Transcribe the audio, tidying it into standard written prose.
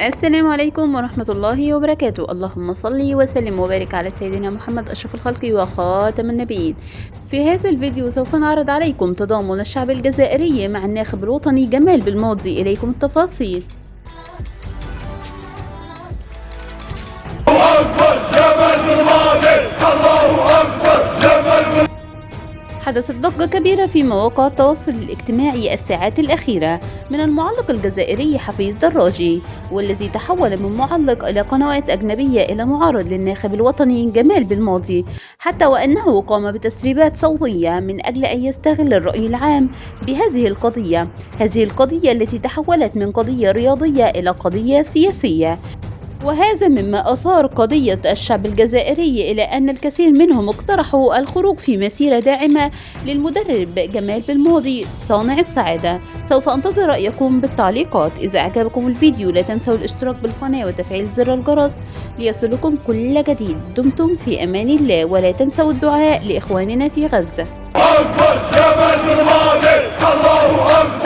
السلام عليكم ورحمة الله وبركاته. اللهم صل وسلم وبارك على سيدنا محمد أشرف الخلق وخاتم النبيين. في هذا الفيديو سوف نعرض عليكم تضامن الشعب الجزائري مع الناخب الوطني جمال بالماضي. إليكم التفاصيل. حدثت ضجة كبيرة في مواقع التواصل الاجتماعي الساعات الأخيرة من المعلق الجزائري حفيظ دراجي، والذي تحول من معلق إلى قنوات أجنبية إلى معارض للناخب الوطني جمال بالماضي، حتى وأنه قام بتسريبات صوتية من أجل أن يستغل الرأي العام بهذه القضية التي تحولت من قضية رياضية إلى قضية سياسية. وهذا مما أثار قضية الشعب الجزائري إلى أن الكثير منهم اقترحوا الخروج في مسيرة داعمة للمدرب جمال بالماضي صانع السعادة. سوف أنتظر رأيكم بالتعليقات. إذا أعجبكم الفيديو لا تنسوا الاشتراك بالقناة وتفعيل زر الجرس ليصلكم كل جديد. دمتم في أمان الله، ولا تنسوا الدعاء لإخواننا في غزة. أكبر جمال بالماضي، الله أكبر.